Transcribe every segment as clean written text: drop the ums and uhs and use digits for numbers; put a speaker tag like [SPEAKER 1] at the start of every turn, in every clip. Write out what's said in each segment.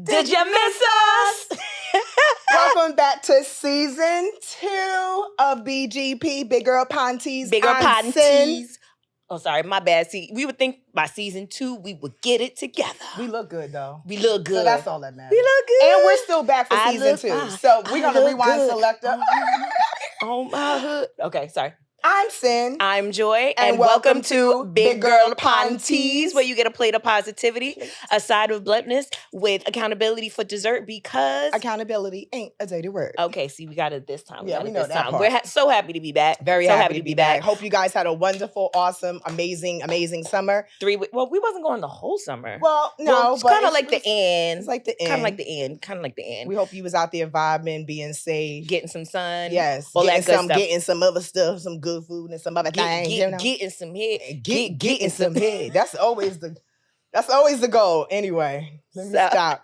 [SPEAKER 1] Did you miss us?
[SPEAKER 2] Welcome back to season 2 of BGP, Big Girl Pantease.
[SPEAKER 1] Big Girl
[SPEAKER 2] I'm Sin.
[SPEAKER 1] Pantease. Oh, sorry, my bad. See, we would think by season 2 we would get it together.
[SPEAKER 2] We look good though.
[SPEAKER 1] We look good.
[SPEAKER 2] So that's all that matters.
[SPEAKER 1] We look good.
[SPEAKER 2] And we're still back for
[SPEAKER 1] I
[SPEAKER 2] season
[SPEAKER 1] look
[SPEAKER 2] 2.
[SPEAKER 1] fine.
[SPEAKER 2] So we're
[SPEAKER 1] I
[SPEAKER 2] going to
[SPEAKER 1] look
[SPEAKER 2] rewind
[SPEAKER 1] good.
[SPEAKER 2] selector.
[SPEAKER 1] Oh my hood. Okay, sorry.
[SPEAKER 2] I'm Sin.
[SPEAKER 1] I'm Joy,
[SPEAKER 2] And
[SPEAKER 1] and welcome to Big Girl Pantease, where you get a plate of positivity, a side of bluntness, with accountability for dessert because...
[SPEAKER 2] Accountability ain't a dirty word.
[SPEAKER 1] Okay, see, we got it this time.
[SPEAKER 2] Yeah, we know that part.
[SPEAKER 1] We're so happy to be back.
[SPEAKER 2] Very
[SPEAKER 1] so
[SPEAKER 2] happy to be back. Hope you guys had a wonderful, awesome, amazing summer.
[SPEAKER 1] 3 weeks. Well, we wasn't going the whole summer.
[SPEAKER 2] Well, no,
[SPEAKER 1] it's
[SPEAKER 2] but
[SPEAKER 1] kind of like the end.
[SPEAKER 2] It's like the end.
[SPEAKER 1] Kind of like the end.
[SPEAKER 2] We hope you was out there vibing, being safe,
[SPEAKER 1] Getting some sun.
[SPEAKER 2] yes,
[SPEAKER 1] all that good stuff.
[SPEAKER 2] getting some other stuff, some good food and some other things. You know?
[SPEAKER 1] Getting some head.
[SPEAKER 2] Getting some head. That's always the goal. Anyway, let me stop.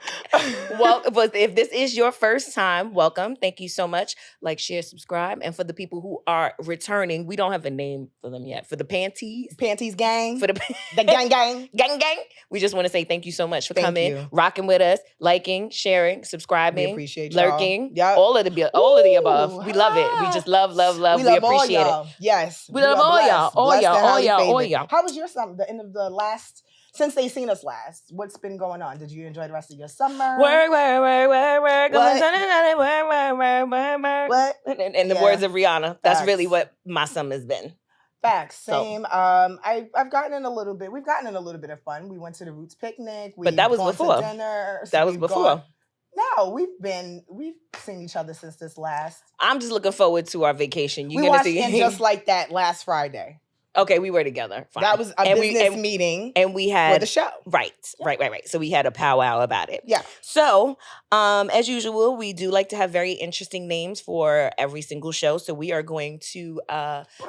[SPEAKER 1] Well, but if this is your first time, welcome. Thank you so much. Like, share, subscribe. And for the people who are returning, we don't have a name for them yet. For the
[SPEAKER 2] Pantease gang.
[SPEAKER 1] For the
[SPEAKER 2] gang.
[SPEAKER 1] gang. We just want to say thank you so much for
[SPEAKER 2] Thank
[SPEAKER 1] coming,
[SPEAKER 2] you.
[SPEAKER 1] rocking with us, liking, sharing, subscribing,
[SPEAKER 2] We appreciate y'all.
[SPEAKER 1] lurking,
[SPEAKER 2] Yep.
[SPEAKER 1] all of the above. We love it. We just love.
[SPEAKER 2] We love
[SPEAKER 1] appreciate
[SPEAKER 2] all y'all.
[SPEAKER 1] it.
[SPEAKER 2] Yes.
[SPEAKER 1] We love all
[SPEAKER 2] blessed.
[SPEAKER 1] y'all. All
[SPEAKER 2] Blessed
[SPEAKER 1] y'all.
[SPEAKER 2] and
[SPEAKER 1] All
[SPEAKER 2] highly
[SPEAKER 1] y'all. All
[SPEAKER 2] favored.
[SPEAKER 1] y'all.
[SPEAKER 2] How was your summer? The end of the last, since they seen us last, what's been going on? Did you enjoy the rest of your summer?
[SPEAKER 1] Work.
[SPEAKER 2] What?
[SPEAKER 1] Work.
[SPEAKER 2] What?
[SPEAKER 1] And the
[SPEAKER 2] Yeah.
[SPEAKER 1] words of Rihanna. That's
[SPEAKER 2] Facts.
[SPEAKER 1] really what my summer's been.
[SPEAKER 2] Facts.
[SPEAKER 1] So-
[SPEAKER 2] Same. I've gotten in a little bit. We've gotten in a little bit of fun. We went to the Roots picnic.
[SPEAKER 1] But that was
[SPEAKER 2] gone
[SPEAKER 1] before.
[SPEAKER 2] To dinner.
[SPEAKER 1] That was
[SPEAKER 2] we've
[SPEAKER 1] before.
[SPEAKER 2] gone- No, we've seen each other since this last.
[SPEAKER 1] I'm just looking forward to our vacation. You're
[SPEAKER 2] We
[SPEAKER 1] gonna
[SPEAKER 2] watched
[SPEAKER 1] see.
[SPEAKER 2] And Just Like That last Friday.
[SPEAKER 1] Okay, we were together. Fine.
[SPEAKER 2] That was a
[SPEAKER 1] And
[SPEAKER 2] business meeting
[SPEAKER 1] and we
[SPEAKER 2] for
[SPEAKER 1] had
[SPEAKER 2] the show.
[SPEAKER 1] right. So we had a powwow about it.
[SPEAKER 2] Yeah.
[SPEAKER 1] So, as usual, we do like to have very interesting names for every single show. So we are going to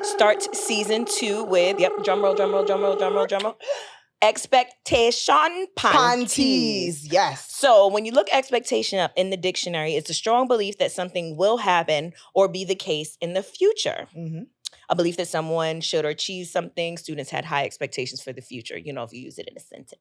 [SPEAKER 1] start season 2 with drum roll. Expectation
[SPEAKER 2] Pantease. Yes.
[SPEAKER 1] So when you look expectation up in the dictionary, it's a strong belief that something will happen or be the case in the future.
[SPEAKER 2] Mm-hmm.
[SPEAKER 1] A belief that someone should achieve something. Students had high expectations for the future, if you use it in a sentence.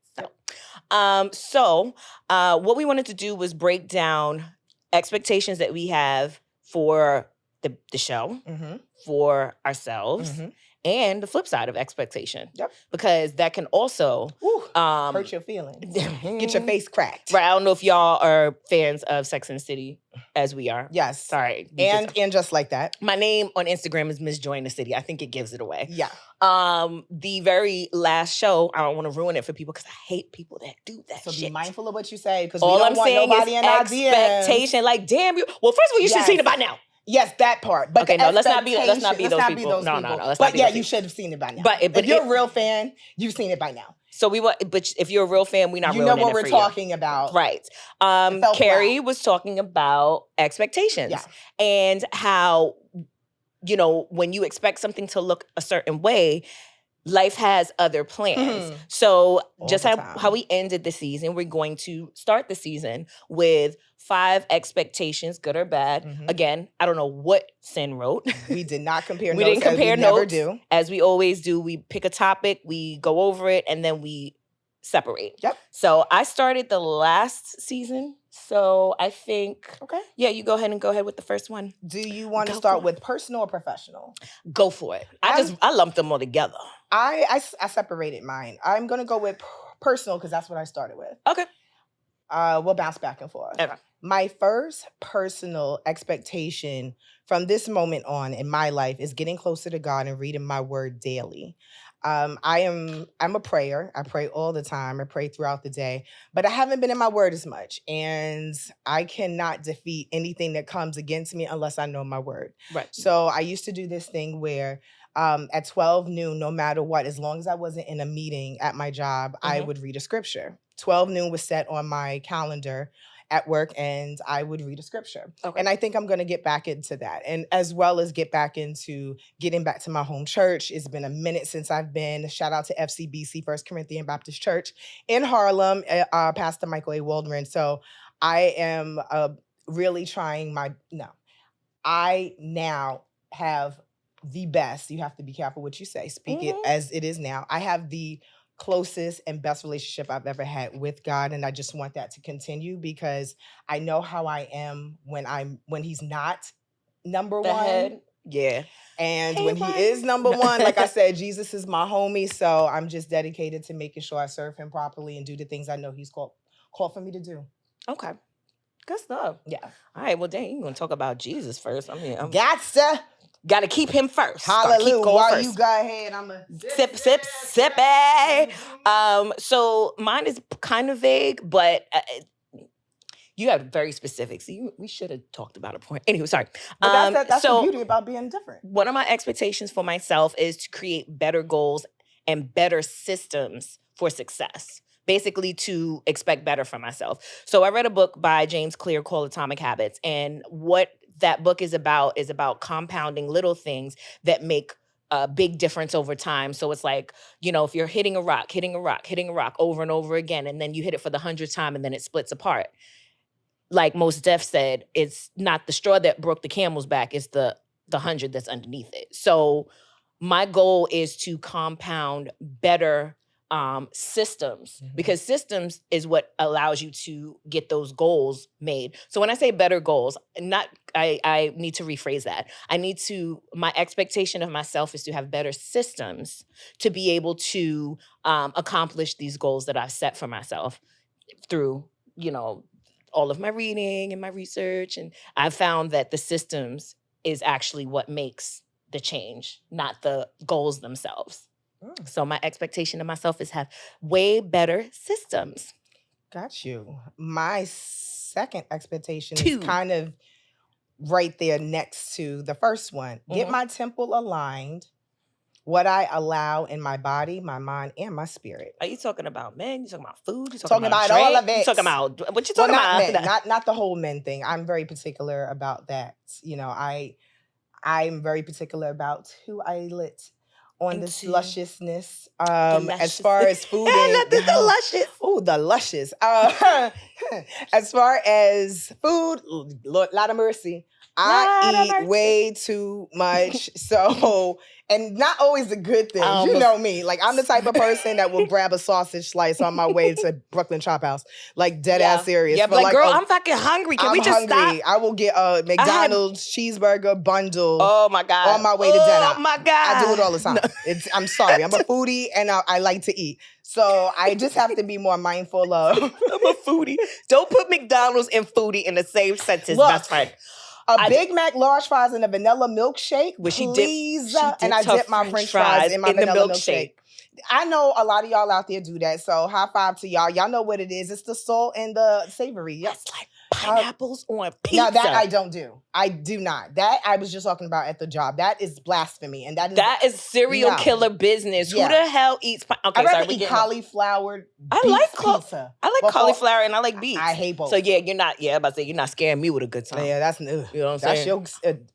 [SPEAKER 1] So, what we wanted to do was break down expectations that we have for the show,
[SPEAKER 2] Mm-hmm.
[SPEAKER 1] for ourselves,
[SPEAKER 2] Mm-hmm.
[SPEAKER 1] and the flip side of expectation.
[SPEAKER 2] Yep.
[SPEAKER 1] Because that can also
[SPEAKER 2] Hurt your feelings. Get your face cracked.
[SPEAKER 1] Right. I don't know if y'all are fans of Sex and the City as we are.
[SPEAKER 2] Yes.
[SPEAKER 1] Sorry.
[SPEAKER 2] And Just Like That.
[SPEAKER 1] My name on Instagram is Miss Joy in the City. I think it gives it away.
[SPEAKER 2] Yeah.
[SPEAKER 1] The very last show, I don't want to ruin it for people because I hate people that do that
[SPEAKER 2] So
[SPEAKER 1] shit.
[SPEAKER 2] be mindful of what you say because we
[SPEAKER 1] All
[SPEAKER 2] don't
[SPEAKER 1] I'm
[SPEAKER 2] want
[SPEAKER 1] saying
[SPEAKER 2] nobody
[SPEAKER 1] is
[SPEAKER 2] in our DMs.
[SPEAKER 1] expectation. Like, damn you. Well, first of all, you should have
[SPEAKER 2] Yes.
[SPEAKER 1] seen it by now.
[SPEAKER 2] Yes, that part. But
[SPEAKER 1] Okay,
[SPEAKER 2] the
[SPEAKER 1] no, let's not be those
[SPEAKER 2] expectation- let's not be
[SPEAKER 1] people.
[SPEAKER 2] those
[SPEAKER 1] No,
[SPEAKER 2] people.
[SPEAKER 1] let's not
[SPEAKER 2] But
[SPEAKER 1] be
[SPEAKER 2] yeah,
[SPEAKER 1] those
[SPEAKER 2] you
[SPEAKER 1] people.
[SPEAKER 2] should have seen it by now.
[SPEAKER 1] But
[SPEAKER 2] if you're a real fan, you've seen it by now.
[SPEAKER 1] So but if you're a real fan, we're not
[SPEAKER 2] You know
[SPEAKER 1] ruining
[SPEAKER 2] what
[SPEAKER 1] it
[SPEAKER 2] we're
[SPEAKER 1] for
[SPEAKER 2] talking about.
[SPEAKER 1] you. Right.
[SPEAKER 2] It felt
[SPEAKER 1] Carrie
[SPEAKER 2] flat.
[SPEAKER 1] was talking about expectations
[SPEAKER 2] Yeah.
[SPEAKER 1] and how, when you expect something to look a certain way, life has other plans.
[SPEAKER 2] Mhm.
[SPEAKER 1] So
[SPEAKER 2] All
[SPEAKER 1] just
[SPEAKER 2] the
[SPEAKER 1] how
[SPEAKER 2] time.
[SPEAKER 1] we ended the season, we're going to start the season with 5 expectations, good or bad.
[SPEAKER 2] Mhm.
[SPEAKER 1] Again, I don't know what Sin wrote.
[SPEAKER 2] We did not compare
[SPEAKER 1] We
[SPEAKER 2] notes.
[SPEAKER 1] didn't compare
[SPEAKER 2] as we never
[SPEAKER 1] notes.
[SPEAKER 2] do.
[SPEAKER 1] As we always do, we pick a topic, we go over it, and then we separate.
[SPEAKER 2] Yep.
[SPEAKER 1] So I started the last season. So I think,
[SPEAKER 2] Okay.
[SPEAKER 1] yeah, you go ahead with the first one.
[SPEAKER 2] Do you want to
[SPEAKER 1] Go
[SPEAKER 2] start
[SPEAKER 1] for it.
[SPEAKER 2] with personal or professional?
[SPEAKER 1] Go for it. I lumped them all together.
[SPEAKER 2] I separated mine. I'm going to go with personal because that's what I started with.
[SPEAKER 1] Okay.
[SPEAKER 2] We'll bounce back and forth.
[SPEAKER 1] Okay.
[SPEAKER 2] My first personal expectation from this moment on in my life is getting closer to God and reading my word daily. I'm a prayer. I pray all the time. I pray throughout the day, but I haven't been in my word as much, and I cannot defeat anything that comes against me unless I know my word.
[SPEAKER 1] Right.
[SPEAKER 2] So I used to do this thing where at 12 noon, no matter what, as long as I wasn't in a meeting at my job, I
[SPEAKER 1] Mhm.
[SPEAKER 2] would read a scripture. 12 noon was set on my calendar at work, and I would read a scripture.
[SPEAKER 1] Okay.
[SPEAKER 2] And I think I'm going to get back into that, and as well as get back into getting back to my home church. It's been a minute since I've been. Shout out to FCBC, First Corinthian Baptist Church in Harlem, Pastor Michael A. Waldron. So I am really trying I now have the best. You have to be careful what you say. Speak it as it is now. I have the closest and best relationship I've ever had with God. And I just want that to continue because I know how I am when he's not number
[SPEAKER 1] The
[SPEAKER 2] one.
[SPEAKER 1] head. Yeah.
[SPEAKER 2] And
[SPEAKER 1] Hey,
[SPEAKER 2] when he
[SPEAKER 1] Ryan.
[SPEAKER 2] is number one, like I said, Jesus is my homie. So I'm just dedicated to making sure I serve him properly and do the things I know he's called for me to do.
[SPEAKER 1] Okay. Good stuff.
[SPEAKER 2] Yeah.
[SPEAKER 1] All right. Well, dang, you're going to talk about Jesus first. I mean,
[SPEAKER 2] Got
[SPEAKER 1] to keep him first. Gotta
[SPEAKER 2] Hallelujah.
[SPEAKER 1] keep going
[SPEAKER 2] While
[SPEAKER 1] first.
[SPEAKER 2] you go ahead, I'm a
[SPEAKER 1] Sip. So mine is kind of vague, but you have very specific. So we should have talked about a point. Anyway, sorry.
[SPEAKER 2] But that's
[SPEAKER 1] so
[SPEAKER 2] the beauty about being different.
[SPEAKER 1] one of my expectations for myself is to create better goals and better systems for success. Basically, to expect better from myself. So I read a book by James Clear called Atomic Habits. And what that book is about compounding little things that make a big difference over time. So it's like, if you're hitting a rock over and over again, and then you hit it for the 100th time and then it splits apart. Like Mos Def said, it's not the straw that broke the camel's back, it's the 100 that's underneath it. So my goal is to compound better systems, because systems is what allows you to get those goals made. So when I say better goals, I need to rephrase that. My expectation of myself is to have better systems to be able to accomplish these goals that I've set for myself through, all of my reading and my research. And I've found that the systems is actually what makes the change, not the goals themselves. So my expectation of myself is have way better systems.
[SPEAKER 2] Got you. My second expectation is kind of right there next to the first one. Get my temple aligned, what I allow in my body, my mind, and my spirit.
[SPEAKER 1] Are you talking about men? You talking about food? You
[SPEAKER 2] talking about all of it?
[SPEAKER 1] You talking about what you talking about?
[SPEAKER 2] Men, not the whole men thing. I'm very particular about that. I'm very particular about who I let on this lusciousness. As far as food and
[SPEAKER 1] the luscious.
[SPEAKER 2] Oh, the luscious. As far as food, Lord, lot of mercy. I eat way too much. So, and not always the good things. You know me. Like, I'm the type of person that will grab a sausage slice on my way to Brooklyn Chop House. Like, dead ass serious.
[SPEAKER 1] Yeah, but like, girl, I'm fucking hungry. Can we just stop?
[SPEAKER 2] I will get a McDonald's cheeseburger bundle.
[SPEAKER 1] Oh, my God.
[SPEAKER 2] On my way to dinner.
[SPEAKER 1] Oh, my God.
[SPEAKER 2] I do it all the time. No. I'm sorry. I'm a foodie and I like to eat. So I just have to be more mindful of.
[SPEAKER 1] I'm a foodie. Don't put McDonald's and foodie in the same sentence, best friend.
[SPEAKER 2] Big Mac, large fries, and a vanilla milkshake, please. And I dip my French fries in my vanilla milkshake. I know a lot of y'all out there do that, so high five to y'all. Y'all know what it is. It's the salt and the savory. Yes.
[SPEAKER 1] That's like pineapples on pizza.
[SPEAKER 2] Now that I don't do. I do not. That I was just talking about at the job. That is blasphemy, and that is
[SPEAKER 1] serial killer business. Yeah. Who the hell eats?
[SPEAKER 2] Okay, I'd rather eat cauliflower.
[SPEAKER 1] I like
[SPEAKER 2] pizza.
[SPEAKER 1] I like cauliflower and I like beets.
[SPEAKER 2] I hate both.
[SPEAKER 1] So yeah, you're not. Yeah, I'm about to say you're not scaring me with a good time.
[SPEAKER 2] Yeah, that's
[SPEAKER 1] you know what I'm saying.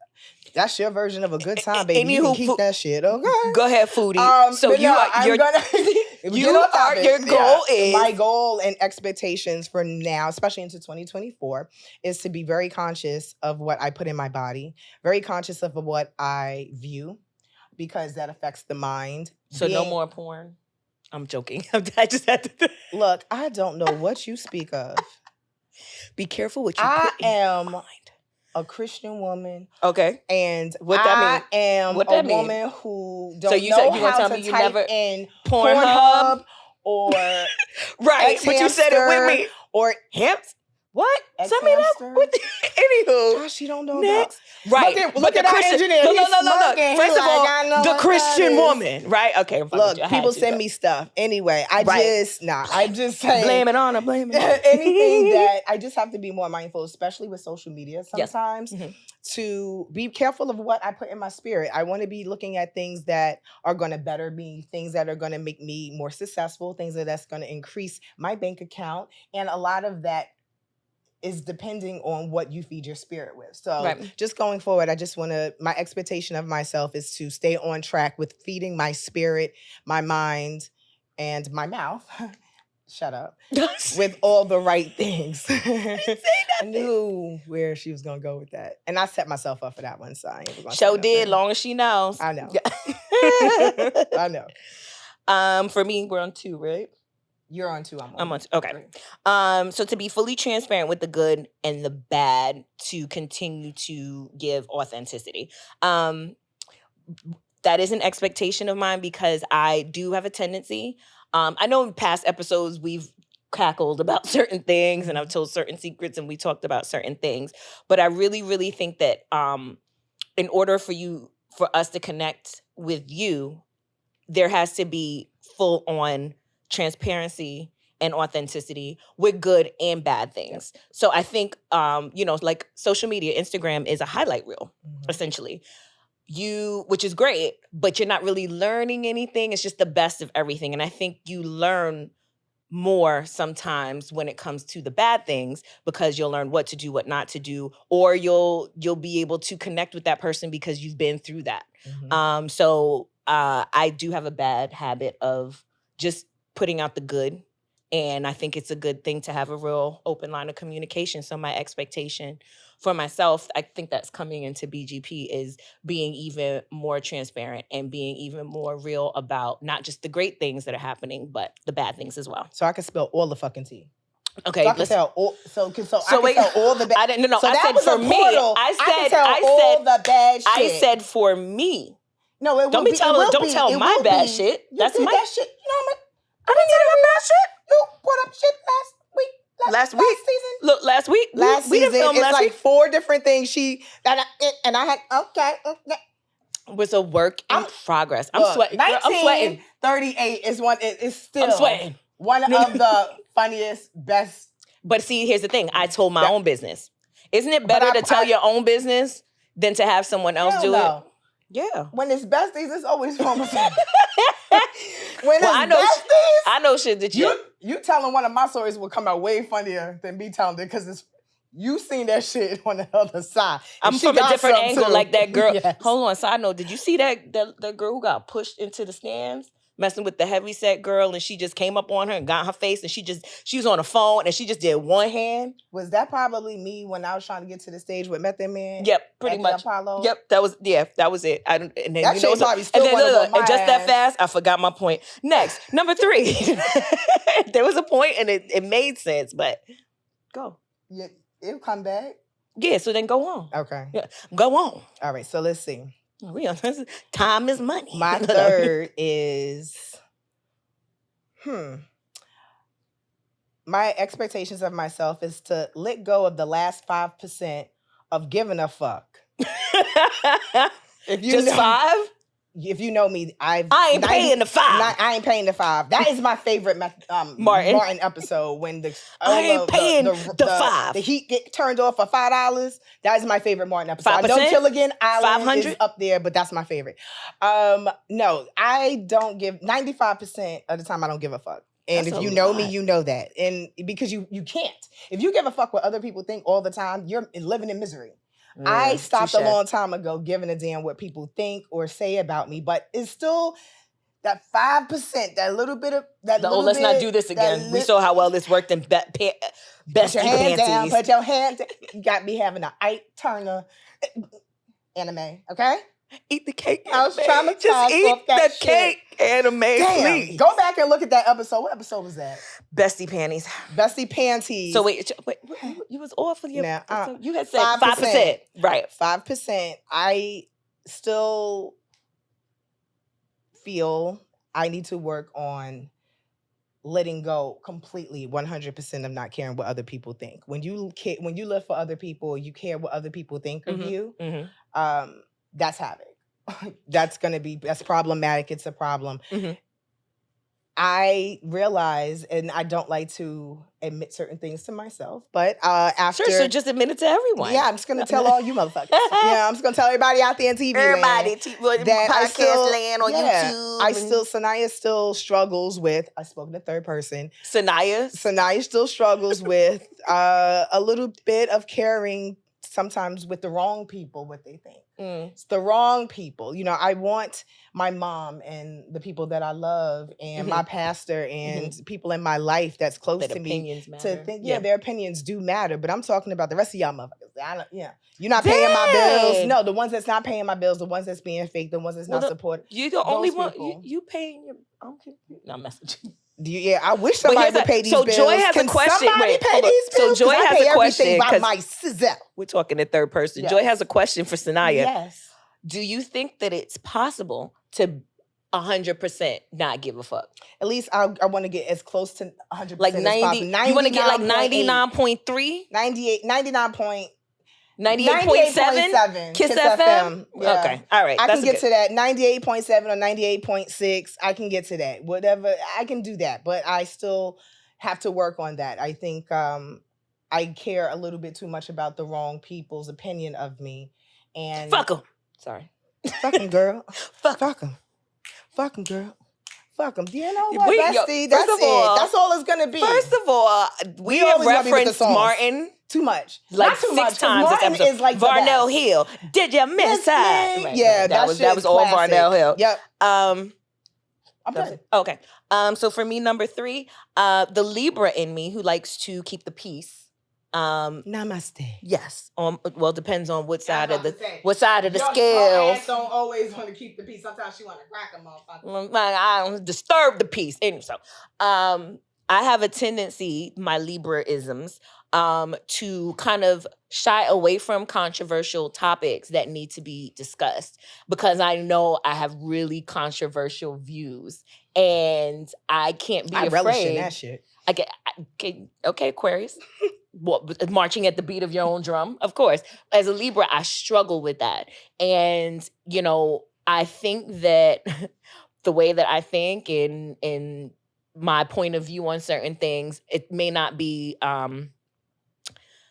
[SPEAKER 2] That's your version of a good time, baby. You can keep that shit. Okay.
[SPEAKER 1] Go ahead, foodie. So your goal is
[SPEAKER 2] my goal and expectations for now, especially into 2024, is to be very conscious of what I put in my body, very conscious of what I view, because that affects the mind.
[SPEAKER 1] So no more porn. I'm joking. I just had to
[SPEAKER 2] look. I don't know what you speak of.
[SPEAKER 1] Be careful what you put in your mind.
[SPEAKER 2] A Christian woman.
[SPEAKER 1] Okay.
[SPEAKER 2] And
[SPEAKER 1] what that mean?
[SPEAKER 2] I am a woman who don't know how to type in Pornhub or
[SPEAKER 1] right, but you said it with me.
[SPEAKER 2] Or
[SPEAKER 1] Hamps? What? Send me that. Anywho.
[SPEAKER 2] Gosh, she don't know
[SPEAKER 1] next. Right.
[SPEAKER 2] Look at our engineer.
[SPEAKER 1] No. First of all, the Christian woman. Right? Okay.
[SPEAKER 2] Look, people send me stuff. Anyway, I'm just saying.
[SPEAKER 1] Blame it on her. Blame it on her.
[SPEAKER 2] Anything that I just have to be more mindful, especially with social media sometimes,
[SPEAKER 1] yes.
[SPEAKER 2] To be careful of what I put in my spirit. I want to be looking at things that are going to better me, things that are going to make me more successful, things that's going to increase my bank account. And a lot of that is depending on what you feed your spirit with. So just going forward, I just want to, my expectation of myself is to stay on track with feeding my spirit, my mind, and my mouth. Shut up. With all the right things. I knew where she was going to go with that. And I set myself up for that one. So I ain't gonna
[SPEAKER 1] did, long as she knows.
[SPEAKER 2] I know. I know.
[SPEAKER 1] For me, we're on 2, right?
[SPEAKER 2] You're on 2. I'm
[SPEAKER 1] I'm on 2. Okay.
[SPEAKER 2] 3.
[SPEAKER 1] So to be fully transparent with the good and the bad, to continue to give authenticity. That is an expectation of mine because I do have a tendency. I know in past episodes we've cackled about certain things and I've told certain secrets and we talked about certain things, but I really, really think that in order for us to connect with you, there has to be full on transparency and authenticity with good and bad things. Yep. So I think, like social media, Instagram is a highlight reel, essentially. Which is great, but you're not really learning anything. It's just the best of everything. And I think you learn more sometimes when it comes to the bad things because you'll learn what to do, what not to do, or you'll be able to connect with that person because you've been through that. So I do have a bad habit of just putting out the good. And I think it's a good thing to have a real open line of communication. So my expectation for myself, I think that's coming into BGP, is being even more transparent and being even more real about not just the great things that are happening, but the bad things as well.
[SPEAKER 2] So I can spill all the fucking tea.
[SPEAKER 1] Okay,
[SPEAKER 2] so I can tell all. So I can tell all the bad.
[SPEAKER 1] I didn't. No,
[SPEAKER 2] so
[SPEAKER 1] I said for me. I said
[SPEAKER 2] all the bad shit.
[SPEAKER 1] I said for me.
[SPEAKER 2] No, it
[SPEAKER 1] don't
[SPEAKER 2] be,
[SPEAKER 1] be telling. Don't tell my bad shit. That's my
[SPEAKER 2] that shit. You know what
[SPEAKER 1] I didn't tell your bad shit.
[SPEAKER 2] You put up shit last season.
[SPEAKER 1] Look, last week.
[SPEAKER 2] Last
[SPEAKER 1] we
[SPEAKER 2] season,
[SPEAKER 1] film
[SPEAKER 2] it's
[SPEAKER 1] last
[SPEAKER 2] like
[SPEAKER 1] week.
[SPEAKER 2] 4 different things I had. Okay.
[SPEAKER 1] It was a work in progress. I'm sweating.
[SPEAKER 2] 1938 is one. It's still.
[SPEAKER 1] I'm sweating.
[SPEAKER 2] One of the funniest, best.
[SPEAKER 1] But see, here's the thing. I told my own business. Isn't it better to tell your own business than to have someone else do it? Yeah.
[SPEAKER 2] When it's besties, it's always fun. When
[SPEAKER 1] I know shit that
[SPEAKER 2] you telling one of my stories will come out way funnier than me telling it because you seen that shit on the other side.
[SPEAKER 1] I'm from a different angle, like that girl.
[SPEAKER 2] Yes.
[SPEAKER 1] Hold on, side note. Did you see that girl who got pushed into the stands? Messing with the heavyset girl, and she just came up on her and got in her face, and she was on the phone, and she just did one hand.
[SPEAKER 2] Was that probably me when I was trying to get to the stage with Method Man?
[SPEAKER 1] Yep, pretty much.
[SPEAKER 2] Apollo?
[SPEAKER 1] Yep, that was it. And then,
[SPEAKER 2] that shit probably still
[SPEAKER 1] and just that fast, I forgot my point. Next, number 3. There was a point, and it made sense, but go.
[SPEAKER 2] Yeah, it'll come back.
[SPEAKER 1] Yeah, so then go on.
[SPEAKER 2] Okay.
[SPEAKER 1] Yeah, go on.
[SPEAKER 2] All right, so let's see.
[SPEAKER 1] Time is money.
[SPEAKER 2] My third is, my expectations of myself is to let go of the last 5% of giving a fuck.
[SPEAKER 1] Just 5?
[SPEAKER 2] If you know me,
[SPEAKER 1] I ain't paying the 5.
[SPEAKER 2] I ain't paying the 5. That is my favorite Martin episode when
[SPEAKER 1] I ain't paying the 5.
[SPEAKER 2] The heat get turned off for $5. That is my favorite Martin episode. 5%? I know Gilligan Island is up there, but that's my favorite. No, I don't give 95% of the time. I don't give a fuck. And that's if you know me, you know that. And because you can't. If you give a fuck what other people think all the time, you're living in misery. I stopped a long time ago giving a damn what people think or say about me, but it's still that 5%, that little bit of that.
[SPEAKER 1] Let's not do this again. We saw how well this worked in best
[SPEAKER 2] Put your hand down. Put your hand down. You got me having an Ike Turner anime, okay?
[SPEAKER 1] Eat the cake.
[SPEAKER 2] I was traumatized.
[SPEAKER 1] Just eat the cake anime, please.
[SPEAKER 2] Go back and look at that episode. What episode was that?
[SPEAKER 1] Bestie Panties.
[SPEAKER 2] Bestie Pantease.
[SPEAKER 1] So wait, you was off of your. You had said 5%. Right.
[SPEAKER 2] 5%. I still feel I need to work on letting go completely, 100% of not caring what other people think. When you live for other people, you care what other people think of you. That's havoc. That's problematic. It's a problem. I realize, and I don't like to admit certain things to myself, but after...
[SPEAKER 1] Sure, so just admit it to everyone.
[SPEAKER 2] Yeah, I'm just going to tell all you motherfuckers. Yeah, I'm just going to tell everybody out there in TV
[SPEAKER 1] everybody,
[SPEAKER 2] land. Podcast
[SPEAKER 1] land on YouTube.
[SPEAKER 2] Sanaya still struggles with, I spoke in the third person.
[SPEAKER 1] Sanaya
[SPEAKER 2] still struggles with a little bit of caring sometimes with the wrong people, what they think. It's the wrong people. You know, I want my mom and the people that I love and my pastor and people in my life that's close to me to think, their opinions do matter. But I'm talking about the rest of y'all motherfuckers. You're not paying my bills. No, the ones that's not paying my bills, the ones that's being fake, the ones that's not supporting.
[SPEAKER 1] You're the only one. You paying your Okay. No, I'm messing with you.
[SPEAKER 2] Yeah, I wish somebody would pay these
[SPEAKER 1] so
[SPEAKER 2] bills.
[SPEAKER 1] Joy has
[SPEAKER 2] Can
[SPEAKER 1] a question.
[SPEAKER 2] somebody
[SPEAKER 1] Wait,
[SPEAKER 2] pay
[SPEAKER 1] hold on.
[SPEAKER 2] these bills?
[SPEAKER 1] So Joy
[SPEAKER 2] I
[SPEAKER 1] has
[SPEAKER 2] pay
[SPEAKER 1] a question
[SPEAKER 2] everything by
[SPEAKER 1] 'cause
[SPEAKER 2] myself.
[SPEAKER 1] we're talking in third person.
[SPEAKER 2] Yes.
[SPEAKER 1] Joy has a question for Sanaya.
[SPEAKER 2] Yes.
[SPEAKER 1] Do you think that it's possible to 100% not give a fuck?
[SPEAKER 2] At least I want to get as close to 100%
[SPEAKER 1] Like
[SPEAKER 2] as
[SPEAKER 1] 90.
[SPEAKER 2] possible.
[SPEAKER 1] You want to get like
[SPEAKER 2] 99.8.
[SPEAKER 1] 99.3?
[SPEAKER 2] 99.7
[SPEAKER 1] Kiss FM?
[SPEAKER 2] Yeah.
[SPEAKER 1] Okay. All right.
[SPEAKER 2] I
[SPEAKER 1] That's
[SPEAKER 2] can get to that. 98.7 or 98.6. I can get to that. Whatever. I can do that. But I still have to work on that. I think I care a little bit too much about the wrong people's opinion of me. And
[SPEAKER 1] Fuck them. Sorry.
[SPEAKER 2] Fuck them, girl. Fuck them. Fuck them, girl. Fuck them. You know what, bestie? That's it. That's all it's gonna be.
[SPEAKER 1] First of all, we have referenced Martin
[SPEAKER 2] too much.
[SPEAKER 1] like
[SPEAKER 2] Not too
[SPEAKER 1] 6
[SPEAKER 2] much,
[SPEAKER 1] times
[SPEAKER 2] Martin
[SPEAKER 1] this episode.
[SPEAKER 2] is like
[SPEAKER 1] Varnell Hill. Did you miss that? Right,
[SPEAKER 2] yeah,
[SPEAKER 1] that was all Varnell Hill.
[SPEAKER 2] Yep.
[SPEAKER 1] I'm
[SPEAKER 2] done.
[SPEAKER 1] Okay. So for me, number 3, the Libra in me who likes to keep the peace.
[SPEAKER 2] Namaste.
[SPEAKER 1] Yes. Well, depends on what side of the
[SPEAKER 2] Your
[SPEAKER 1] scale.
[SPEAKER 2] ass don't always want to keep the peace. Sometimes she want to crack a motherfucker.
[SPEAKER 1] I don't disturb the peace. And so, I have a tendency, my Libra-isms, to kind of shy away from controversial topics that need to be discussed because I know I have really controversial views and I can't be afraid.
[SPEAKER 2] I relish in that shit.
[SPEAKER 1] Okay, Aquarius. Marching at the beat of your own drum, of course. As a Libra, I struggle with that. And, I think that the way that I think and my point of view on certain things, it may not be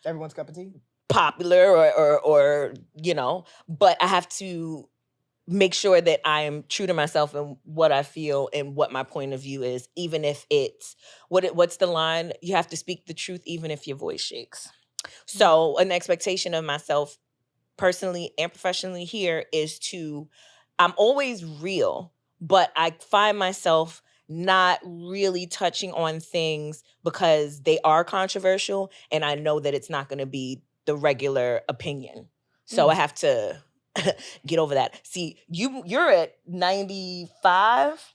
[SPEAKER 2] everyone's cup of tea.
[SPEAKER 1] Popular or but I have to make sure that I am true to myself and what I feel and what my point of view is, even if it's what's the line? You have to speak the truth even if your voice shakes. So an expectation of myself personally and professionally here is I'm always real, but I find myself not really touching on things because they are controversial and I know that it's not going to be the regular opinion. So I have to get over that. See, you're at 95.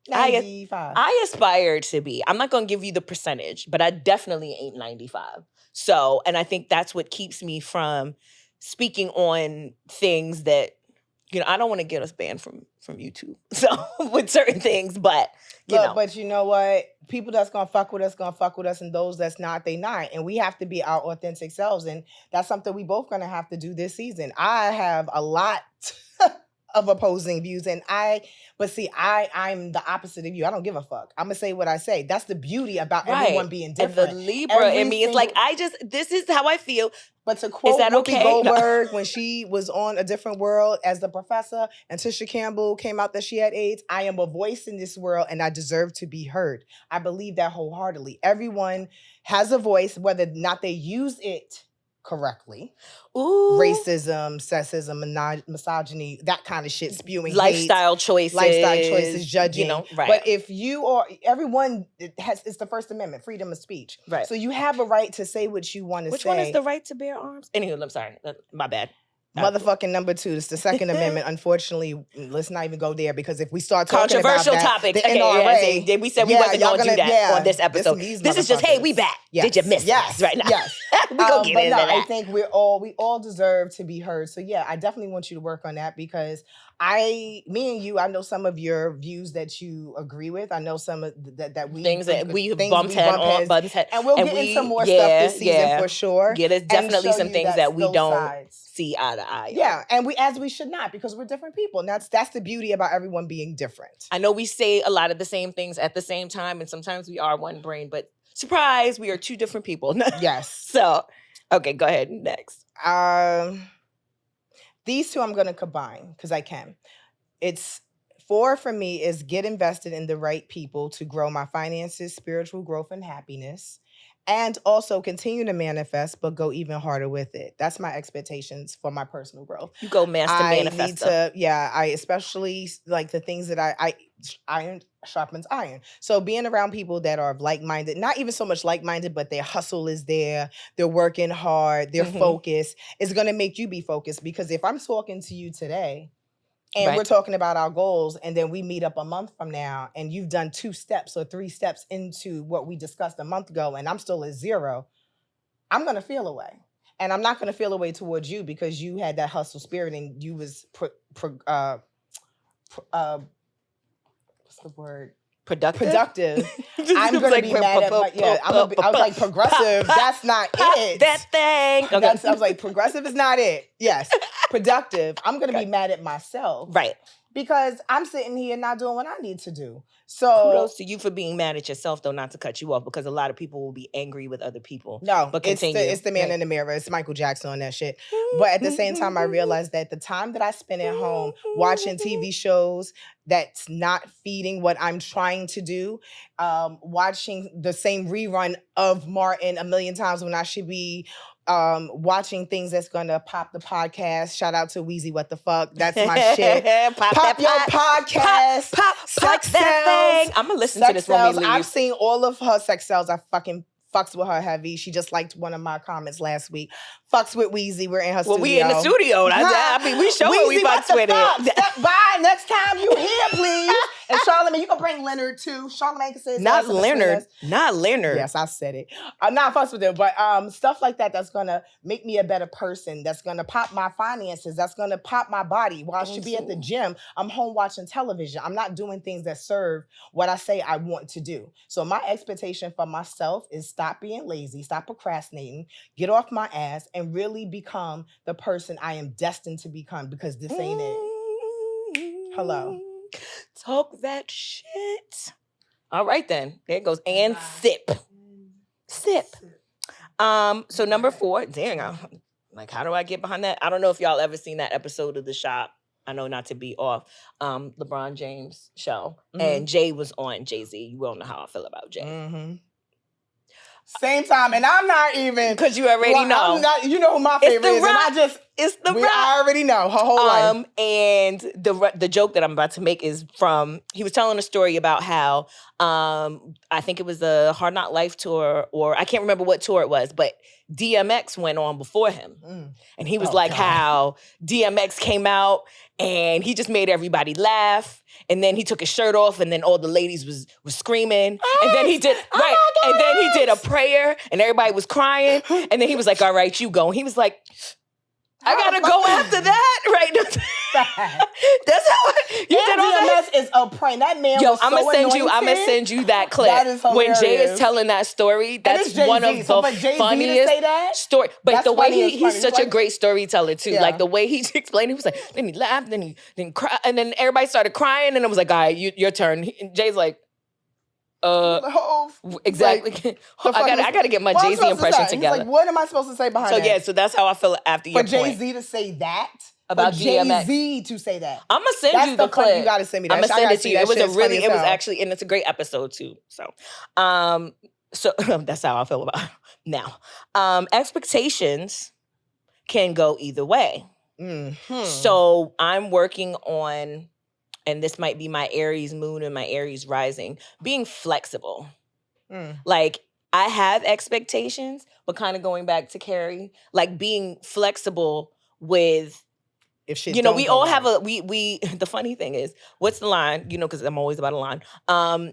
[SPEAKER 2] 95.
[SPEAKER 1] I aspire to be. I'm not going to give you the percentage, but I definitely ain't 95. So, and I think that's what keeps me from speaking on things that, I don't want to get us banned from YouTube. So, with certain things, but
[SPEAKER 2] But you know what? People that's gonna fuck with us, and those that's not, they not. And we have to be our authentic selves. And that's something we both gonna have to do this season. I have a lot of opposing views, and I'm the opposite of you. I don't give a fuck. I'm gonna say what I say. That's the beauty about everyone being different.
[SPEAKER 1] And the Libra in me is like, this is how I feel.
[SPEAKER 2] But to quote Whoopi Goldberg,
[SPEAKER 1] No.
[SPEAKER 2] when she was on A Different World as the professor and Tisha Campbell came out that she had AIDS, I am a voice in this world and I deserve to be heard. I believe that wholeheartedly. Everyone has a voice, whether or not they use it correctly.
[SPEAKER 1] Ooh.
[SPEAKER 2] Racism, sexism, misogyny, that kind of shit, spewing
[SPEAKER 1] lifestyle choices,
[SPEAKER 2] judging.
[SPEAKER 1] Right.
[SPEAKER 2] But if you are, everyone it's the First Amendment, freedom of speech.
[SPEAKER 1] Right.
[SPEAKER 2] So you have a right to say what you want to say.
[SPEAKER 1] Which one is the right to bear arms? Anywho, I'm sorry. My bad.
[SPEAKER 2] Motherfucking number 2. It's the Second Amendment. Unfortunately, let's not even go there because if we start talking
[SPEAKER 1] controversial
[SPEAKER 2] about that,
[SPEAKER 1] topics,
[SPEAKER 2] the NRA,
[SPEAKER 1] we said we wasn't going to do that on this episode. This is just, hey, we back. Yes. Did you miss us right now?
[SPEAKER 2] Yes.
[SPEAKER 1] We gonna get into that.
[SPEAKER 2] I think we all deserve to be heard. So yeah, I definitely want you to work on that because me and you, I know some of your views that you agree with. I know some of that we
[SPEAKER 1] things that we bumped head,
[SPEAKER 2] and we'll get into more stuff this season for sure.
[SPEAKER 1] Yeah, there's definitely some things that we don't see eye to eye.
[SPEAKER 2] Yeah, and we should not because we're different people, and that's the beauty about everyone being different.
[SPEAKER 1] I know we say a lot of the same things at the same time, and sometimes we are one brain, but surprise, we are 2 different people.
[SPEAKER 2] Yes.
[SPEAKER 1] So, okay, go ahead. Next.
[SPEAKER 2] These 2 I'm going to combine because I can. It's 4 for me is get invested in the right people to grow my finances, spiritual growth, and happiness. And also continue to manifest, but go even harder with it. That's my expectations for my personal growth.
[SPEAKER 1] You go master manifest.
[SPEAKER 2] I especially like the things that I iron sharpens iron. So being around people that are like-minded, not even so much like-minded, but their hustle is there, they're working hard, they're focused, is going to make you be focused. Because if I'm talking to you today and
[SPEAKER 1] Right.
[SPEAKER 2] we're talking about our goals, and then we meet up a month from now, and you've done 2 steps or 3 steps into what we discussed a month ago, and I'm still at 0, I'm going to feel away. And I'm not going to feel away towards you because you had that hustle spirit and you was, what's the word? Productive. I'm going to be mad at I was like, progressive, that's not it.
[SPEAKER 1] That thing. Okay.
[SPEAKER 2] I was like, progressive is not it. Yes. Productive. I'm going to be mad at myself.
[SPEAKER 1] Right.
[SPEAKER 2] Because I'm sitting here not doing what I need to do. So
[SPEAKER 1] kudos to you for being mad at yourself, though, not to cut you off, because a lot of people will be angry with other people.
[SPEAKER 2] No,
[SPEAKER 1] but continue.
[SPEAKER 2] It's the man in the mirror. It's Michael Jackson on that shit. But at the same time, I realized that the time that I spend at home watching TV shows that's not feeding what I'm trying to do, watching the same rerun of Martin a million times when I should be watching things that's gonna pop the podcast. Shout out to Weezy, what the fuck? That's my shit. Pop your podcast.
[SPEAKER 1] Pop
[SPEAKER 2] sex
[SPEAKER 1] that
[SPEAKER 2] cells.
[SPEAKER 1] thing. I'm gonna listen to this when we leave.
[SPEAKER 2] I've seen all of her sex cells. I fucking fucks with her heavy. She just liked one of my comments last week. Fucks with Weezy. We're in her studio.
[SPEAKER 1] Well, we in the studio. I mean, we show what we fucks with it.
[SPEAKER 2] Step by next time you here, please. And Charlamagne, you can bring Leonard too. Charlamagne can say
[SPEAKER 1] not Leonard. Not Leonard.
[SPEAKER 2] Yes, I said it. I'm not fucks with him, but stuff like that that's gonna make me a better person. That's gonna pop my finances. That's gonna pop my body. While I should be at the gym, I'm home watching television. I'm not doing things that serve what I say I want to do. So my expectation for myself is stop being lazy, stop procrastinating, get off my ass, and really become the person I am destined to become, because this ain't it. Hello.
[SPEAKER 1] Talk that shit. All right then. There it goes. And sip. Sip. So number 4, dang, like, how do I get behind that? I don't know if y'all ever seen that episode of The Shop. I know not to be off. LeBron James show. Mm-hmm. And Jay was on Jay-Z. You all know how I feel about Jay.
[SPEAKER 2] Mm-hmm. Same time, and I'm not even,
[SPEAKER 1] because you already know.
[SPEAKER 2] I'm not, you know who my favorite is, and I already know her whole life.
[SPEAKER 1] And the joke that I'm about to make is from, he was telling a story about how I think it was the Hard Knock Life tour, or I can't remember what tour it was, but DMX went on before him, and he was how DMX came out and he just made everybody laugh. And then he took his shirt off, and then all the ladies was screaming. And then he did and then he did a prayer, and everybody was crying. And then he was like, "All right, you go." And he was like, "I gotta go after that, right?" That's how you did all that.
[SPEAKER 2] DMX is a prank. That man was
[SPEAKER 1] I'm gonna send you that clip.
[SPEAKER 2] That is hilarious.
[SPEAKER 1] When Jay is telling that story, that's one of the funniest story. But the way he's such a great storyteller too. Yeah. Like the way he explained, he was like, then he laughed, then he cried, and then everybody started crying, and it was like, "All right, your turn." And Jay's like, exactly. I gotta get my Jay-Z impression together.
[SPEAKER 2] Like, what am I supposed to say behind that?
[SPEAKER 1] So yeah, so that's how I feel after your point.
[SPEAKER 2] For Jay-Z to say that?
[SPEAKER 1] About DMX.
[SPEAKER 2] Jay-Z to say that.
[SPEAKER 1] I'm gonna send you the clip.
[SPEAKER 2] You gotta send me that.
[SPEAKER 1] I'm gonna send it to you. It was actually, and it's a great episode too. So, so that's how I feel about it now. Expectations can go either way. Mm-hmm. So I'm working on, and this might be my Aries moon and my Aries rising, being flexible. Like, I have expectations, but kind of going back to Carrie, like being flexible with,
[SPEAKER 2] if shit,
[SPEAKER 1] we all have the funny thing is, what's the line? Because I'm always about a line.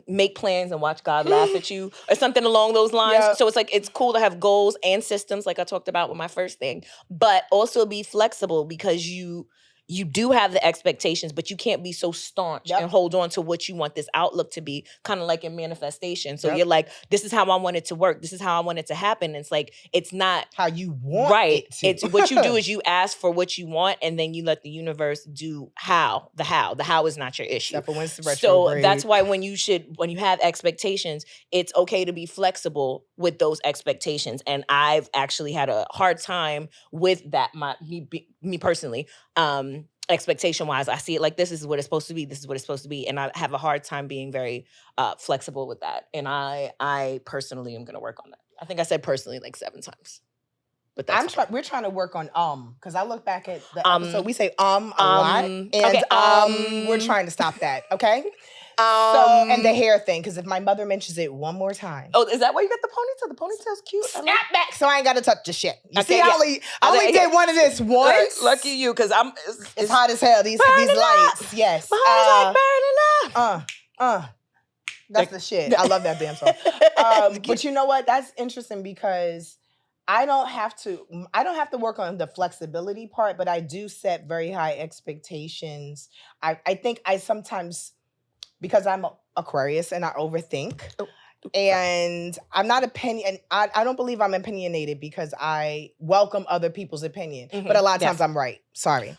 [SPEAKER 1] Make plans and watch God laugh at you, or something along those lines. Yep. So it's like, it's cool to have goals and systems, like I talked about with my first thing, but also be flexible, because you do have the expectations, but you can't be so staunch and hold on to what you want this outlook to be, kind of like in manifestation. So you're like, this is how I want it to work. This is how I want it to happen. It's like, it's not
[SPEAKER 2] how you want it to.
[SPEAKER 1] It's what you do is you ask for what you want, and then you let the universe do how. The how is not your issue.
[SPEAKER 2] Except for when it's retrograde.
[SPEAKER 1] So that's why when you have expectations, it's okay to be flexible with those expectations. And I've actually had a hard time with that, me personally. Expectation wise, I see it like, this is what it's supposed to be. This is what it's supposed to be. And I have a hard time being very flexible with that. And I personally am going to work on that. I think I said personally like 7 times. But that's
[SPEAKER 2] we're trying to work on because I look back at the episode, we say a lot, and we're trying to stop that. Okay, And the hair thing, because if my mother mentions it one more time.
[SPEAKER 1] Oh, is that why you got the ponytail? The ponytail's cute.
[SPEAKER 2] Snap back, so I ain't got to touch the shit. You
[SPEAKER 1] Okay,
[SPEAKER 2] see, I only did one of this once.
[SPEAKER 1] Lucky you, because
[SPEAKER 2] it's hot as hell. These lights.
[SPEAKER 1] Up.
[SPEAKER 2] Yes.
[SPEAKER 1] My heart is like burning up.
[SPEAKER 2] That's the shit. I love that damn song. But you know what? That's interesting because I don't have to work on the flexibility part, but I do set very high expectations. I think I sometimes, because I'm Aquarius and I overthink.
[SPEAKER 1] Oh.
[SPEAKER 2] And I'm not I don't believe I'm opinionated because I welcome other people's opinion. Mm-hmm. But a lot of times I'm right. Sorry.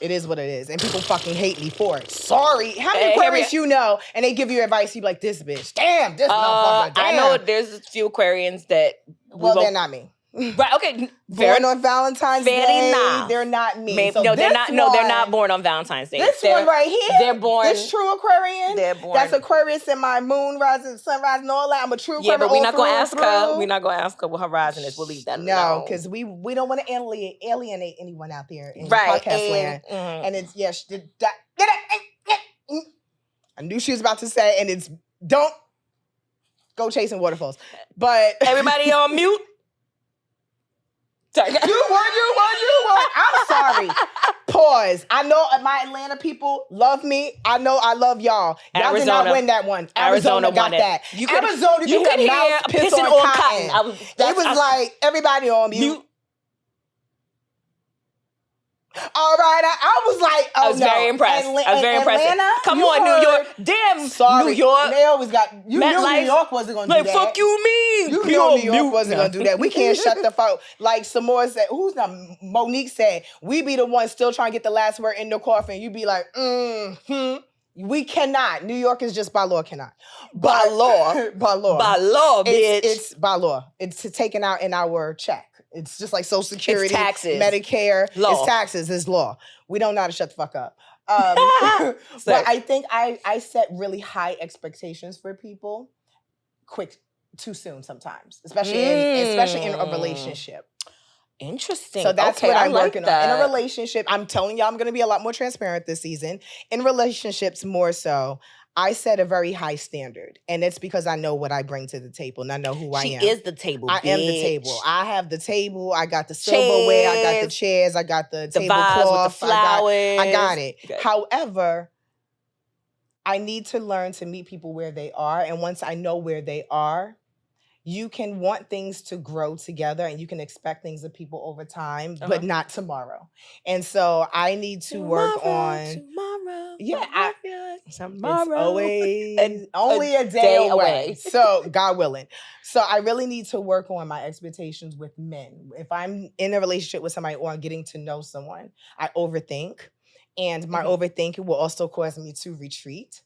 [SPEAKER 2] It is what it is. And people fucking hate me for it. Sorry. How many Aquarius you know and they give you advice, you be like, this bitch. Damn, this motherfucker. Damn.
[SPEAKER 1] I know there's a few Aquarians that...
[SPEAKER 2] Well, they're not me.
[SPEAKER 1] Right, okay.
[SPEAKER 2] Born on Valentine's Day. They're not me.
[SPEAKER 1] Maybe,
[SPEAKER 2] so
[SPEAKER 1] they're not born on Valentine's Day.
[SPEAKER 2] This one right here.
[SPEAKER 1] They're born.
[SPEAKER 2] This true Aquarian.
[SPEAKER 1] They're born.
[SPEAKER 2] That's Aquarius in my moon rising, sunrise, and all that. I'm a true Aquarian.
[SPEAKER 1] Yeah, but we're not gonna ask her. We're not gonna ask her what her rising is. We'll leave that alone.
[SPEAKER 2] No, because we don't want to alienate anyone out there in podcast land. And it's I knew she was about to say, and it's don't go chasing waterfalls. But
[SPEAKER 1] everybody on mute.
[SPEAKER 2] You won. I'm sorry. Pause. I know my Atlanta people love me. I know I love y'all. Y'all did not win that one. Arizona got that.
[SPEAKER 1] You could hear
[SPEAKER 2] piss on cotton. It was like everybody on mute. All right, I was like,
[SPEAKER 1] I was very impressed. I was very impressed. Come on, New York. Damn, sorry. New York.
[SPEAKER 2] They always got, you knew New York wasn't going to do that.
[SPEAKER 1] Fuck you mean?
[SPEAKER 2] You knew New York wasn't going to do that. We can't shut the fuck. Like Samora said, Monique said, we be the ones still trying to get the last word in the coffin. You be like, We cannot. New York is just by law cannot.
[SPEAKER 1] By law.
[SPEAKER 2] By law.
[SPEAKER 1] By law, bitch.
[SPEAKER 2] It's by law. It's taken out in our check. It's just like Social Security,
[SPEAKER 1] it's taxes.
[SPEAKER 2] Medicare,
[SPEAKER 1] law.
[SPEAKER 2] It's taxes, it's law. We don't know how to shut the fuck up. But I think I set really high expectations for people too soon sometimes, especially in a relationship.
[SPEAKER 1] Interesting.
[SPEAKER 2] So that's what I'm working on. In a relationship, I'm telling y'all I'm going to be a lot more transparent this season. In relationships more so, I set a very high standard. And it's because I know what I bring to the table and I know who I am.
[SPEAKER 1] She is the table,
[SPEAKER 2] I am the table. I have the table. I got the silverware. I got the chairs. I got the tablecloth.
[SPEAKER 1] With the flowers.
[SPEAKER 2] I got it.
[SPEAKER 1] Good.
[SPEAKER 2] However, I need to learn to meet people where they are. And once I know where they are, you can want things to grow together and you can expect things of people over time, but not tomorrow. And so I need to work on...
[SPEAKER 1] Tomorrow.
[SPEAKER 2] Yeah.
[SPEAKER 1] Tomorrow.
[SPEAKER 2] It's always only a day away. So, God willing. So I really need to work on my expectations with men. If I'm in a relationship with somebody or I'm getting to know someone, I overthink. And my overthinking will also cause me to retreat.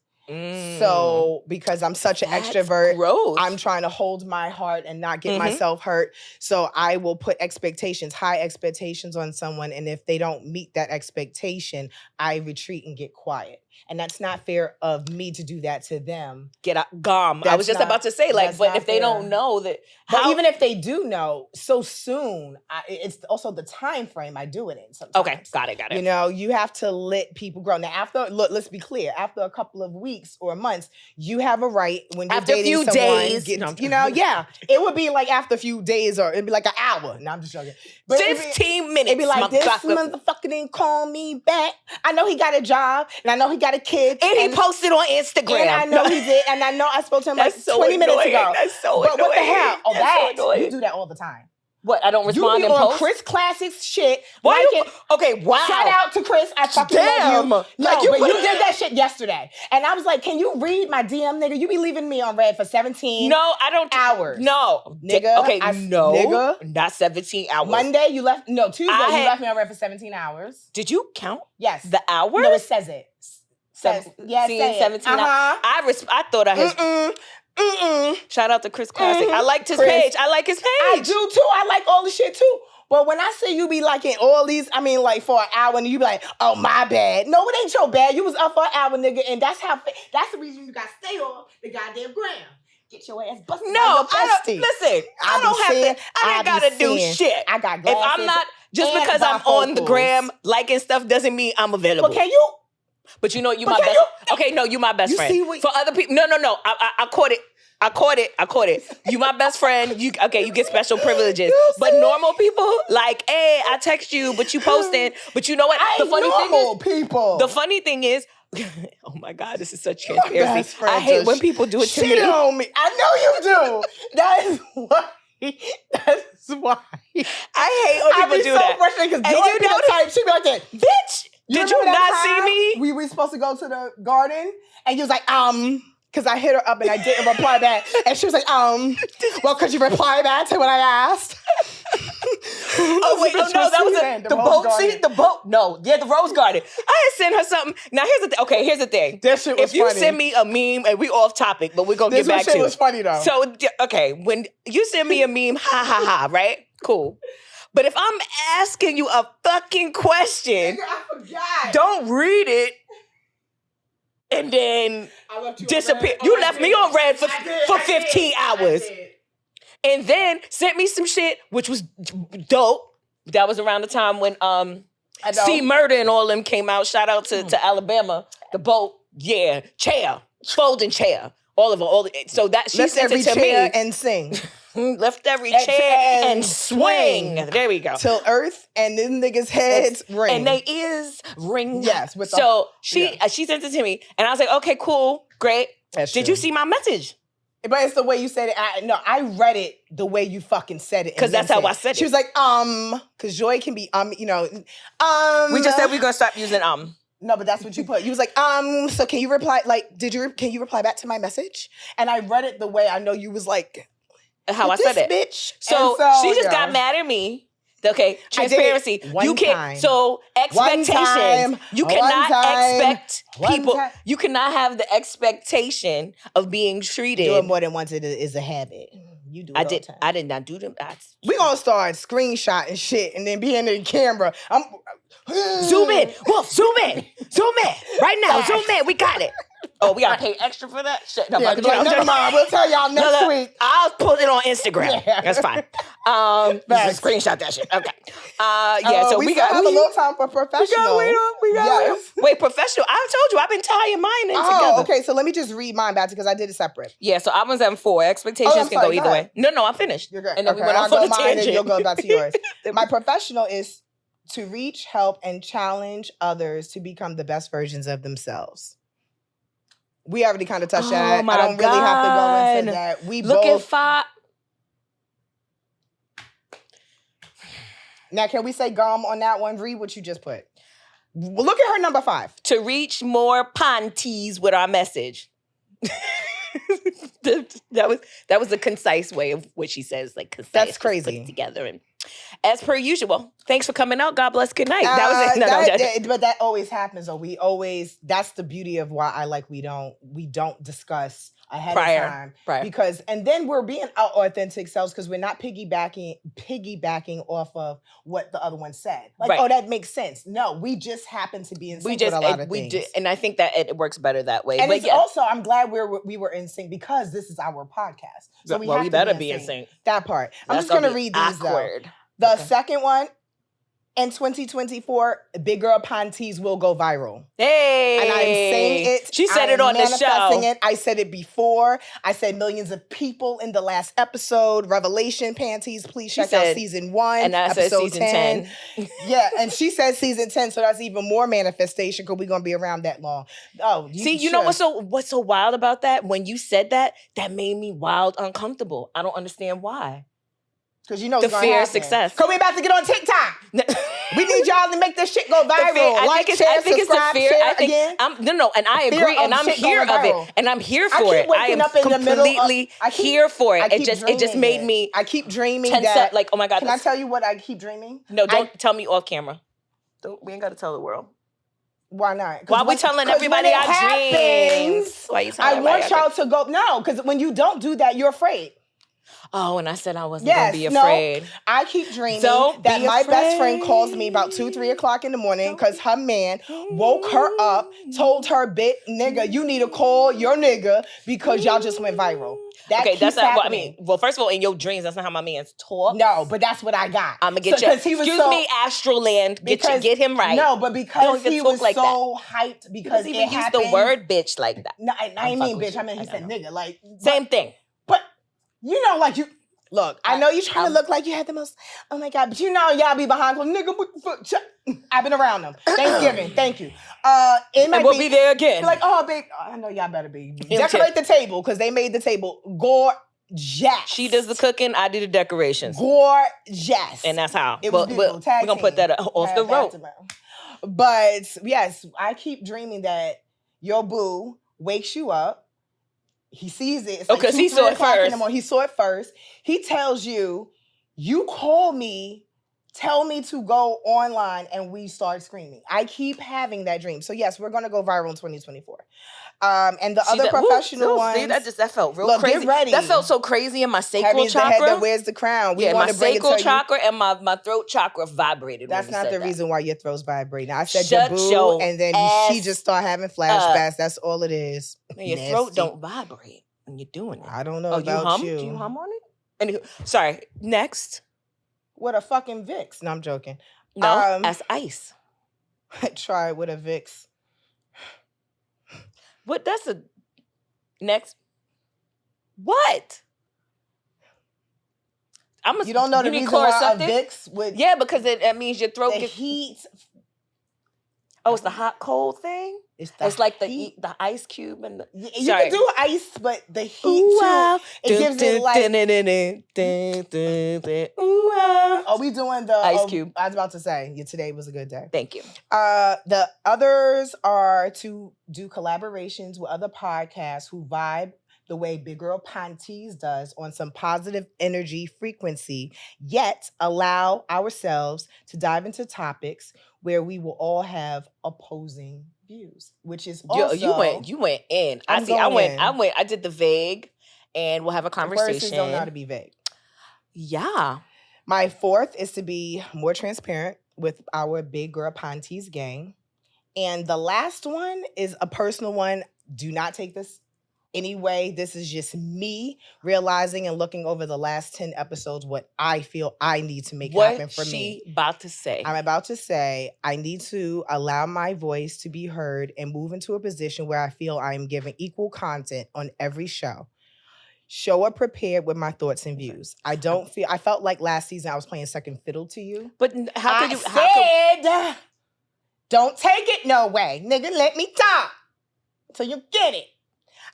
[SPEAKER 2] So because I'm such an extrovert, I'm trying to hold my heart and not get myself hurt. So I will put high expectations on someone. And if they don't meet that expectation, I retreat and get quiet. And that's not fair of me to do that to them.
[SPEAKER 1] Get out, gum. I was just about to say, like, but if they don't know that,
[SPEAKER 2] but even if they do know so soon, it's also the time frame I do it in. Sometimes.
[SPEAKER 1] Okay, got it.
[SPEAKER 2] You know, you have to let people grow. Now, let's be clear. After a couple of weeks or months, you have a right when you're dating someone. After a few days, it would be like after a few days, or it'd be like an hour. No, I'm just joking. But
[SPEAKER 1] 15 minutes.
[SPEAKER 2] It'd be like, this motherfucker didn't call me back. I know he got a job, and I know he got a kid.
[SPEAKER 1] And he posted on Instagram.
[SPEAKER 2] And I know he did. And I know I spoke to him like 20 minutes ago.
[SPEAKER 1] That's so annoying.
[SPEAKER 2] But what the hell? Oh,
[SPEAKER 1] so
[SPEAKER 2] you do that all the time.
[SPEAKER 1] What? I don't respond in posts?
[SPEAKER 2] Chris Classics shit.
[SPEAKER 1] Okay, wow.
[SPEAKER 2] Shout out to Chris. I fucking love you. No, but you did that shit yesterday. And I was like, can you read my DM, nigga? You be leaving me on red for 17 hours.
[SPEAKER 1] No.
[SPEAKER 2] Nigga.
[SPEAKER 1] Okay, nigga. Not 17 hours.
[SPEAKER 2] Monday, you left. No, Tuesday, you left me on red for 17 hours.
[SPEAKER 1] Did you count?
[SPEAKER 2] Yes.
[SPEAKER 1] The hours?
[SPEAKER 2] No, it says it.
[SPEAKER 1] 17 hours. I thought I had... Shout out to Chris Classic. I liked his page.
[SPEAKER 2] I do too. I like all the shit too. But when I say you be liking all these, I mean like for an hour and you be like, oh my bad. No, it ain't your bad. You was up for an hour, nigga. And that's the reason you got to stay off the goddamn gram. Get your ass busted.
[SPEAKER 1] No, I don't. Listen, I ain't gotta do shit.
[SPEAKER 2] I got glasses.
[SPEAKER 1] If I'm not, just because I'm on the gram liking stuff doesn't mean I'm available.
[SPEAKER 2] But can you?
[SPEAKER 1] But you know, you
[SPEAKER 2] But
[SPEAKER 1] my
[SPEAKER 2] can
[SPEAKER 1] best.
[SPEAKER 2] you-
[SPEAKER 1] Okay, no, you my best
[SPEAKER 2] You
[SPEAKER 1] friend.
[SPEAKER 2] see what-
[SPEAKER 1] For other people, no. I caught it. I caught it. You my best friend. You get special privileges. But normal people, like, hey, I text you, but you posting. But you know what?
[SPEAKER 2] I
[SPEAKER 1] The
[SPEAKER 2] ain't
[SPEAKER 1] funny thing
[SPEAKER 2] normal
[SPEAKER 1] is,
[SPEAKER 2] people.
[SPEAKER 1] the funny thing is, oh my God, this is such
[SPEAKER 2] Your
[SPEAKER 1] transparency.
[SPEAKER 2] best friend
[SPEAKER 1] I hate
[SPEAKER 2] just
[SPEAKER 1] when people do it to
[SPEAKER 2] shit
[SPEAKER 1] me.
[SPEAKER 2] on me. I know you do. That is why. That's why.
[SPEAKER 1] I hate when people
[SPEAKER 2] I be
[SPEAKER 1] do
[SPEAKER 2] so
[SPEAKER 1] that.
[SPEAKER 2] frustrated because
[SPEAKER 1] And
[SPEAKER 2] Joy
[SPEAKER 1] you
[SPEAKER 2] be
[SPEAKER 1] know
[SPEAKER 2] the type. She be like that.
[SPEAKER 1] Bitch, did you
[SPEAKER 2] remember that
[SPEAKER 1] not see
[SPEAKER 2] time
[SPEAKER 1] me?
[SPEAKER 2] We were supposed to go to the garden, and you was like, because I hit her up and I didn't reply back, and she was like, well, could you reply back to what I asked?
[SPEAKER 1] Oh wait, oh no, that was the boat
[SPEAKER 2] garden.
[SPEAKER 1] seat. The boat, no, yeah, the rose garden. I had sent her something. Now here's the thing. Okay, here's the thing.
[SPEAKER 2] That shit was
[SPEAKER 1] if you
[SPEAKER 2] funny.
[SPEAKER 1] send me a meme, and we off topic, but we're gonna
[SPEAKER 2] This
[SPEAKER 1] get back
[SPEAKER 2] shit
[SPEAKER 1] to
[SPEAKER 2] was
[SPEAKER 1] it.
[SPEAKER 2] funny though.
[SPEAKER 1] So okay, when you send me a meme, ha ha ha, right? Cool. But if I'm asking you a fucking question,
[SPEAKER 2] Nigga, I forgot.
[SPEAKER 1] don't read it and then
[SPEAKER 2] I left you
[SPEAKER 1] disappear.
[SPEAKER 2] on red.
[SPEAKER 1] You
[SPEAKER 2] I
[SPEAKER 1] left
[SPEAKER 2] did.
[SPEAKER 1] me on red for
[SPEAKER 2] I did.
[SPEAKER 1] 15 hours.
[SPEAKER 2] I did.
[SPEAKER 1] And then sent me some shit, which was dope. That was around the time when
[SPEAKER 2] I know.
[SPEAKER 1] C Murder and all them came out. Shout out to Alabama. The boat, yeah, chair, folding chair, all of it. So that she
[SPEAKER 2] Lift
[SPEAKER 1] sent
[SPEAKER 2] every
[SPEAKER 1] it to
[SPEAKER 2] chair
[SPEAKER 1] me.
[SPEAKER 2] and sing
[SPEAKER 1] Lift every
[SPEAKER 2] And
[SPEAKER 1] chair
[SPEAKER 2] and
[SPEAKER 1] and swing. There we go.
[SPEAKER 2] till earth and them niggas' heads ring.
[SPEAKER 1] And they ears ring.
[SPEAKER 2] Yes, with the-
[SPEAKER 1] so she sent it to me, and I was like, okay, cool, great.
[SPEAKER 2] That's
[SPEAKER 1] Did
[SPEAKER 2] true.
[SPEAKER 1] you see my message?
[SPEAKER 2] But it's the way you said it. I read it the way you fucking said it. and
[SPEAKER 1] 'Cause that's
[SPEAKER 2] then
[SPEAKER 1] how I said
[SPEAKER 2] She
[SPEAKER 1] it.
[SPEAKER 2] was like, because Joy can be,
[SPEAKER 1] We just said we're gonna stop using
[SPEAKER 2] No, but that's what you put. You was like, so can you reply, can you reply back to my message? And I read it the way I know you was like,
[SPEAKER 1] how I said it.
[SPEAKER 2] Bitch.
[SPEAKER 1] So,
[SPEAKER 2] And
[SPEAKER 1] she just
[SPEAKER 2] yeah.
[SPEAKER 1] got mad at me. Okay, transparency.
[SPEAKER 2] one
[SPEAKER 1] You can't.
[SPEAKER 2] time.
[SPEAKER 1] So expectations.
[SPEAKER 2] time.
[SPEAKER 1] You
[SPEAKER 2] One
[SPEAKER 1] cannot
[SPEAKER 2] time.
[SPEAKER 1] expect
[SPEAKER 2] One
[SPEAKER 1] people.
[SPEAKER 2] time.
[SPEAKER 1] You cannot have the expectation of being treated.
[SPEAKER 2] Doing more than once is a habit. You do it
[SPEAKER 1] I
[SPEAKER 2] all
[SPEAKER 1] did.
[SPEAKER 2] the time.
[SPEAKER 1] I did not do them.
[SPEAKER 2] We gonna start screenshotting shit and then be in the camera.
[SPEAKER 1] Zoom in, Wolf. Zoom in. Zoom in right now.
[SPEAKER 2] Facts.
[SPEAKER 1] Zoom in. We got it. Oh, we gotta pay extra for that shit. No,
[SPEAKER 2] Yeah,
[SPEAKER 1] but,
[SPEAKER 2] never mind. We'll tell y'all next week.
[SPEAKER 1] I'll put it on Instagram.
[SPEAKER 2] Yeah.
[SPEAKER 1] That's fine.
[SPEAKER 2] Facts.
[SPEAKER 1] Just screenshot that shit. Okay. Yeah. So
[SPEAKER 2] we still have a little time for professional.
[SPEAKER 1] We got
[SPEAKER 2] Yes.
[SPEAKER 1] Wait, professional. I told you I've been tying mine in
[SPEAKER 2] Oh,
[SPEAKER 1] together.
[SPEAKER 2] okay. So let me just read mine back because I did it separate.
[SPEAKER 1] Yeah. So I was at 4. Expectations
[SPEAKER 2] Oh, I'm
[SPEAKER 1] can
[SPEAKER 2] sorry,
[SPEAKER 1] go either
[SPEAKER 2] go
[SPEAKER 1] way.
[SPEAKER 2] ahead.
[SPEAKER 1] No, I'm finished.
[SPEAKER 2] You're good.
[SPEAKER 1] And then we
[SPEAKER 2] Okay,
[SPEAKER 1] went
[SPEAKER 2] I'll
[SPEAKER 1] off on
[SPEAKER 2] go
[SPEAKER 1] a
[SPEAKER 2] mine
[SPEAKER 1] tangent.
[SPEAKER 2] and you'll go back to yours. My professional is to reach, help, and challenge others to become the best versions of themselves. We already kind of touched that.
[SPEAKER 1] my
[SPEAKER 2] I don't really have to go into
[SPEAKER 1] God.
[SPEAKER 2] that. We
[SPEAKER 1] Look
[SPEAKER 2] both.
[SPEAKER 1] at 5.
[SPEAKER 2] Now, can we say gum on that one? Read what you just put. Well, look at her number 5.
[SPEAKER 1] To reach more Pantease with our message. that was a concise way of what she says, like concise.
[SPEAKER 2] That's
[SPEAKER 1] just
[SPEAKER 2] crazy.
[SPEAKER 1] Put it together, and as per usual, thanks for coming out. God bless. Good night. That was it. No,
[SPEAKER 2] but that always happens. Though that's the beauty of why I like we don't discuss ahead of time, because and then we're being our authentic selves because we're not piggybacking off of what the other one said. Like, oh, that makes sense. No, we just happen to be in sync with a lot of things.
[SPEAKER 1] And I think that it works better that way.
[SPEAKER 2] And
[SPEAKER 1] but
[SPEAKER 2] it's also, I'm glad we were in sync because this is our podcast. So we
[SPEAKER 1] better be in sync.
[SPEAKER 2] That part. I'm just going to read these though. The second one, in 2024, Big Girl Pantease will go viral.
[SPEAKER 1] Hey!
[SPEAKER 2] And I'm saying it.
[SPEAKER 1] She said it on the show.
[SPEAKER 2] Manifesting it. I said it before. I said millions of people in the last episode. Revelation Pantease. Please check out season 1.
[SPEAKER 1] And I said season 10.
[SPEAKER 2] Yeah, and she said season 10, so that's even more manifestation because we're going to be around that long. Oh,
[SPEAKER 1] you know what's so wild about that? When you said that made me wild uncomfortable. I don't understand why.
[SPEAKER 2] Because you know
[SPEAKER 1] the fear of success.
[SPEAKER 2] Because we about to get on TikTok. We need y'all to make this shit go viral.
[SPEAKER 1] I think it's the fear. And I agree, and I'm here of it, and I'm here for it. I am completely here for it. It just made me.
[SPEAKER 2] I keep dreaming
[SPEAKER 1] tense
[SPEAKER 2] that.
[SPEAKER 1] Up, like, oh my God!
[SPEAKER 2] Can I tell you what I keep dreaming?
[SPEAKER 1] No, don't tell me off camera. We ain't got to tell the world.
[SPEAKER 2] Why not?
[SPEAKER 1] Why we telling everybody our dreams? Why you telling
[SPEAKER 2] I want y'all to go. No, because when you don't do that, you're afraid.
[SPEAKER 1] Oh, and I said I wasn't gonna be
[SPEAKER 2] Yes, no.
[SPEAKER 1] afraid.
[SPEAKER 2] I keep dreaming
[SPEAKER 1] Don't
[SPEAKER 2] that
[SPEAKER 1] be
[SPEAKER 2] my best friend calls me about
[SPEAKER 1] afraid.
[SPEAKER 2] 2, 3 o'clock in the morning
[SPEAKER 1] Don't
[SPEAKER 2] because her man woke her up, told her, "Bit nigga, you need to call your nigga because y'all just went viral." That
[SPEAKER 1] Okay,
[SPEAKER 2] keeps
[SPEAKER 1] that's not what I
[SPEAKER 2] happening.
[SPEAKER 1] mean. Well, first of all, in your dreams, that's not how my man's talk.
[SPEAKER 2] No, but that's what I got.
[SPEAKER 1] I'm gonna get you.
[SPEAKER 2] Because he was
[SPEAKER 1] Excuse
[SPEAKER 2] so,
[SPEAKER 1] me, Astroland. Get him right.
[SPEAKER 2] No, but
[SPEAKER 1] He
[SPEAKER 2] because
[SPEAKER 1] don't even
[SPEAKER 2] he
[SPEAKER 1] talk
[SPEAKER 2] was
[SPEAKER 1] like
[SPEAKER 2] so hyped
[SPEAKER 1] He
[SPEAKER 2] because
[SPEAKER 1] doesn't
[SPEAKER 2] it
[SPEAKER 1] even use
[SPEAKER 2] happened.
[SPEAKER 1] the word bitch like that.
[SPEAKER 2] No, I
[SPEAKER 1] I'm
[SPEAKER 2] didn't mean
[SPEAKER 1] fucking with
[SPEAKER 2] bitch. I
[SPEAKER 1] you.
[SPEAKER 2] mean he said
[SPEAKER 1] know.
[SPEAKER 2] nigga. Like
[SPEAKER 1] Same thing.
[SPEAKER 2] But you know, like you look. I know you're trying to look like you had the most. Oh my god! But you know, y'all be behind closed. Nigga, what the fuck? I've been around them. Thanksgiving. Thank you. It might
[SPEAKER 1] And we'll be there again.
[SPEAKER 2] Like, oh, babe, I know y'all better be. Decorate the table because they made the table gorgeous.
[SPEAKER 1] She does the cooking. I do the decorations.
[SPEAKER 2] Gorgeous.
[SPEAKER 1] And that's how.
[SPEAKER 2] It was beautiful.
[SPEAKER 1] We're gonna put that off the rope.
[SPEAKER 2] But yes, I keep dreaming that your boo wakes you up. He sees it. It's like
[SPEAKER 1] because he saw it first.
[SPEAKER 2] He saw it first. He tells you, you call me, tell me to go online, and we start screaming. I keep having that dream. So yes, we're gonna go viral in 2024. And the other professional ones.
[SPEAKER 1] See, that felt real crazy.
[SPEAKER 2] Get ready.
[SPEAKER 1] That felt so crazy in my sacral
[SPEAKER 2] Heavy's
[SPEAKER 1] chakra.
[SPEAKER 2] The head that wears the crown. We
[SPEAKER 1] my
[SPEAKER 2] bring
[SPEAKER 1] sacral
[SPEAKER 2] it to
[SPEAKER 1] chakra and my throat chakra vibrated.
[SPEAKER 2] That's not the reason why your throat's vibrating. I said
[SPEAKER 1] Shut
[SPEAKER 2] your boo, and then she just started having flashbacks. That's all it is.
[SPEAKER 1] Man, your throat don't vibrate when you're doing it.
[SPEAKER 2] I don't know about you.
[SPEAKER 1] Do you hum on it? Anywho, sorry. Next.
[SPEAKER 2] What a fucking Vicks. No, I'm joking.
[SPEAKER 1] No, that's ice.
[SPEAKER 2] Try it with a Vicks.
[SPEAKER 1] What? That's a next. What?
[SPEAKER 2] You don't know the reason why a Vicks would.
[SPEAKER 1] Yeah, because it means your throat gets
[SPEAKER 2] heat.
[SPEAKER 1] Oh, it's the hot cold thing. It's like the ice cube and the.
[SPEAKER 2] You can do ice, but the heat too. It gives it like. Are we doing the
[SPEAKER 1] ice cube?
[SPEAKER 2] I was about to say, today was a good day.
[SPEAKER 1] Thank you.
[SPEAKER 2] The others are to do collaborations with other podcasts who vibe the way Big Girl Pantease does on some positive energy frequency, yet allow ourselves to dive into topics where we will all have opposing views, which is also
[SPEAKER 1] you went in. I did the vague, and we'll have a conversation.
[SPEAKER 2] The first don't know how to be vague.
[SPEAKER 1] Yeah.
[SPEAKER 2] My fourth is to be more transparent with our Big Girl Pantease gang. And the last one is a personal one. Do not take this anyway. This is just me realizing and looking over the last 10 episodes what I feel I need to make happen for me.
[SPEAKER 1] About to say?
[SPEAKER 2] I'm about to say I need to allow my voice to be heard and move into a position where I feel I am giving equal content on every show. Show up prepared with my thoughts and views. I felt like last season I was playing second fiddle to you.
[SPEAKER 1] But how could you?
[SPEAKER 2] Don't take it no way. Nigga, let me talk so you get it.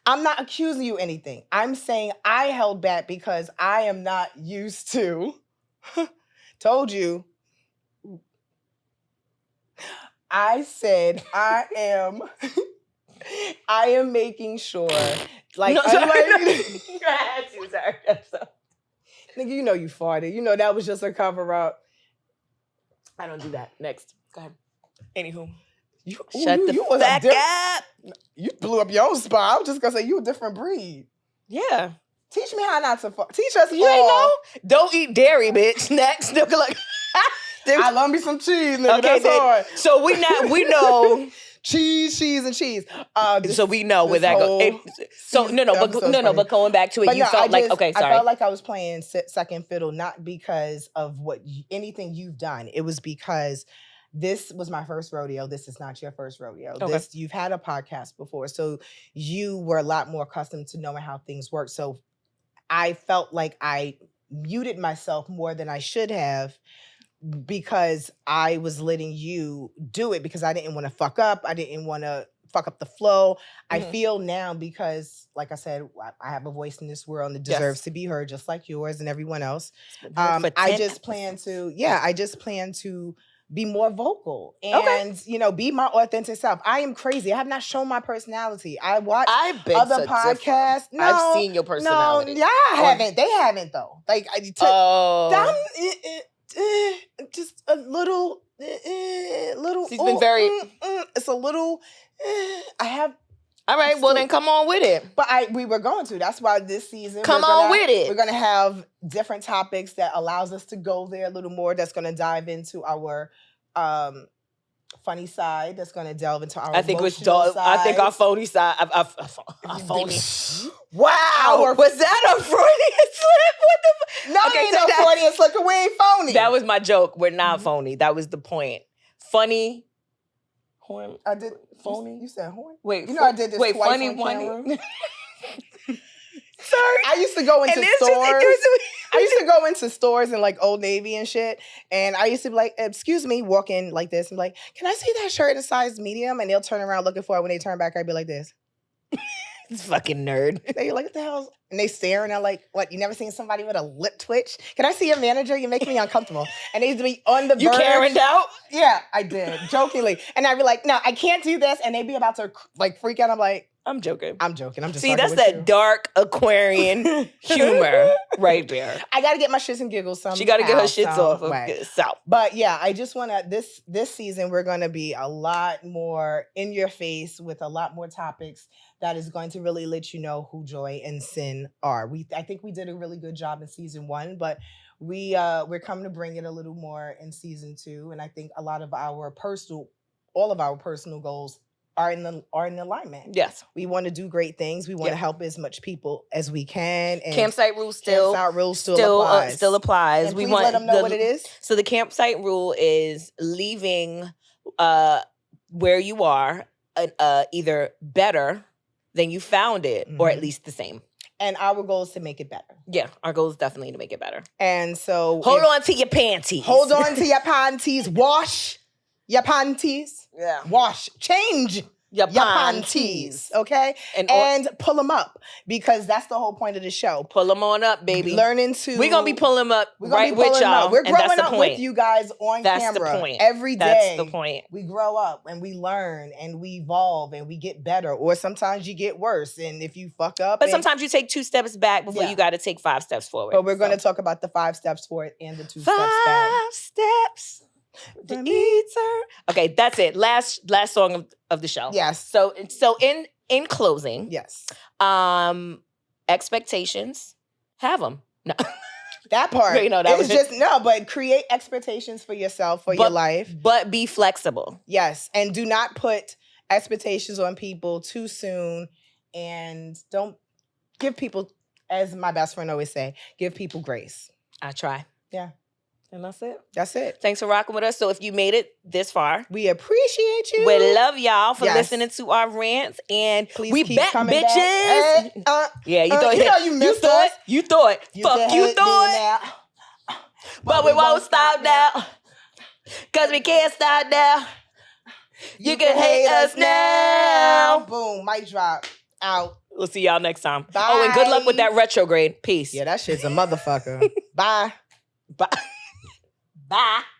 [SPEAKER 2] I'm not accusing you of anything. I'm saying I held back because I am not used to. Told you. I said I am making sure. Like, nigga, you know you farted. You know that was just a cover up.
[SPEAKER 1] I don't do that. Next. Go ahead. Anywho.
[SPEAKER 2] Shut the fuck up. You blew up your own spot. I was just going to say you a different breed.
[SPEAKER 1] Yeah.
[SPEAKER 2] Teach me how not to fart. Teach us
[SPEAKER 1] You ain't know? Don't eat dairy, bitch. Next. Nigga, like,
[SPEAKER 2] I love me some cheese, nigga. Okay, that's hard.
[SPEAKER 1] So we know.
[SPEAKER 2] cheese, and cheese.
[SPEAKER 1] So we know where that goes. But going back to it,
[SPEAKER 2] but
[SPEAKER 1] you felt like, okay, sorry.
[SPEAKER 2] I felt like I was playing second fiddle, not because of anything you've done. It was because this was my first rodeo. This is not your first rodeo. Okay. You've had a podcast before, so you were a lot more accustomed to knowing how things work. So I felt like I muted myself more than I should have, because I was letting you do it because I didn't want to fuck up. I didn't want to fuck up the flow. Mm-hmm. I feel now because, like I said, I have a voice in this world and it deserves to be heard just like yours and everyone else. I just plan to be more vocal and, be my authentic self. I am crazy. I have not shown my personality. I watch other podcasts. No,
[SPEAKER 1] I've seen your personality.
[SPEAKER 2] No, I haven't. They haven't though. Like, just a little.
[SPEAKER 1] She's been very.
[SPEAKER 2] It's a little. I have.
[SPEAKER 1] All right. Well, Well, then come on with it.
[SPEAKER 2] But we were going to. That's why this season
[SPEAKER 1] with it.
[SPEAKER 2] We're gonna have different topics that allows us to go there a little more. That's gonna dive into our funny side. That's gonna delve into our emotional side.
[SPEAKER 1] I think our phony side. Our phony.
[SPEAKER 2] Wow,
[SPEAKER 1] was that a Freudian slip? What the?
[SPEAKER 2] No, okay, ain't no Freudian slip. We ain't phony.
[SPEAKER 1] That was my joke. We're not phony. That was the point. Funny. Horn.
[SPEAKER 2] I did
[SPEAKER 1] phony.
[SPEAKER 2] You said horn.
[SPEAKER 1] Wait,
[SPEAKER 2] I did this twice
[SPEAKER 1] funny
[SPEAKER 2] on
[SPEAKER 1] one.
[SPEAKER 2] Sorry. I used to go into stores. I used to go into stores in like Old Navy and shit. And I used to be like, excuse me, walk in like this and be like, can I see that shirt in size medium? And they'll turn around looking for it. When they turn back, I'd be like this.
[SPEAKER 1] This fucking nerd.
[SPEAKER 2] They like, what the hell? And they stare and they're like, what, you never seen somebody with a lip twitch? Can I see your manager? You make me uncomfortable. And they used to be on the verge.
[SPEAKER 1] You Karen'd out?
[SPEAKER 2] Yeah, I did, jokingly. And I'd be like, no, I can't do this. And they'd be about to like freak out. I'm like,
[SPEAKER 1] I'm joking.
[SPEAKER 2] I'm joking. I'm just
[SPEAKER 1] See, that's that dark Aquarian humor right there.
[SPEAKER 2] I got to get my shits and giggles somehow.
[SPEAKER 1] She got to get her shits off of South.
[SPEAKER 2] But yeah, I just want to, this season, we're going to be a lot more in your face with a lot more topics that is going to really let you know who joy and sin are. I think we did a really good job in season 1, but we're coming to bring it a little more in season 2. And I think a lot of all of our personal goals are in alignment.
[SPEAKER 1] Yes.
[SPEAKER 2] We want to do great things. We want to help as much people as we can. And
[SPEAKER 1] campsite rule still applies.
[SPEAKER 2] And we want let them know what it is.
[SPEAKER 1] So the campsite rule is leaving where you are either better than you found it, or at least the same.
[SPEAKER 2] And our goal is to make it better.
[SPEAKER 1] Yeah, our goal is definitely to make it better.
[SPEAKER 2] And so
[SPEAKER 1] hold on to your panties.
[SPEAKER 2] Hold on to your panties. Wash your panties.
[SPEAKER 1] Yeah.
[SPEAKER 2] Wash. Change your panties. Okay? And pull them up, because that's the whole point of the show.
[SPEAKER 1] Pull them on up, baby.
[SPEAKER 2] We're going
[SPEAKER 1] to be pulling them up right with y'all.
[SPEAKER 2] We're growing up with you guys on camera.
[SPEAKER 1] That's the point.
[SPEAKER 2] Every day.
[SPEAKER 1] That's the point.
[SPEAKER 2] We grow up and we learn and we evolve and we get better. Or sometimes you get worse. And if you fuck up.
[SPEAKER 1] But sometimes you take 2 steps back before you got to take 5 steps forward.
[SPEAKER 2] But we're going to talk about the 5 steps forward and the 2 steps back.
[SPEAKER 1] 5 steps. The eater. Okay, that's it. Last song of the show.
[SPEAKER 2] Yes.
[SPEAKER 1] So in closing,
[SPEAKER 2] yes.
[SPEAKER 1] Expectations, have them. No.
[SPEAKER 2] That part.
[SPEAKER 1] You know, that was
[SPEAKER 2] just but create expectations for yourself, for your life.
[SPEAKER 1] But be flexible.
[SPEAKER 2] Yes. And do not put expectations on people too soon, and don't give people, as my best friend always say, give people grace.
[SPEAKER 1] I try.
[SPEAKER 2] Yeah.
[SPEAKER 1] And that's it.
[SPEAKER 2] That's it.
[SPEAKER 1] Thanks for rocking with us. So if you made it this far,
[SPEAKER 2] we appreciate you.
[SPEAKER 1] We love y'all for listening to our rants. And
[SPEAKER 2] please
[SPEAKER 1] we
[SPEAKER 2] keep
[SPEAKER 1] back,
[SPEAKER 2] coming
[SPEAKER 1] bitches.
[SPEAKER 2] Back.
[SPEAKER 1] Yeah, you thought
[SPEAKER 2] you missed us.
[SPEAKER 1] You thought. Fuck you thought. But we won't stop now. Because we can't stop now. You can hate us now.
[SPEAKER 2] Boom. Mic drop. Out.
[SPEAKER 1] We'll see y'all next time.
[SPEAKER 2] Bye.
[SPEAKER 1] Oh, and good luck with that retrograde. Peace.
[SPEAKER 2] Yeah, that shit's a motherfucker. Bye.
[SPEAKER 1] Bye. Bye.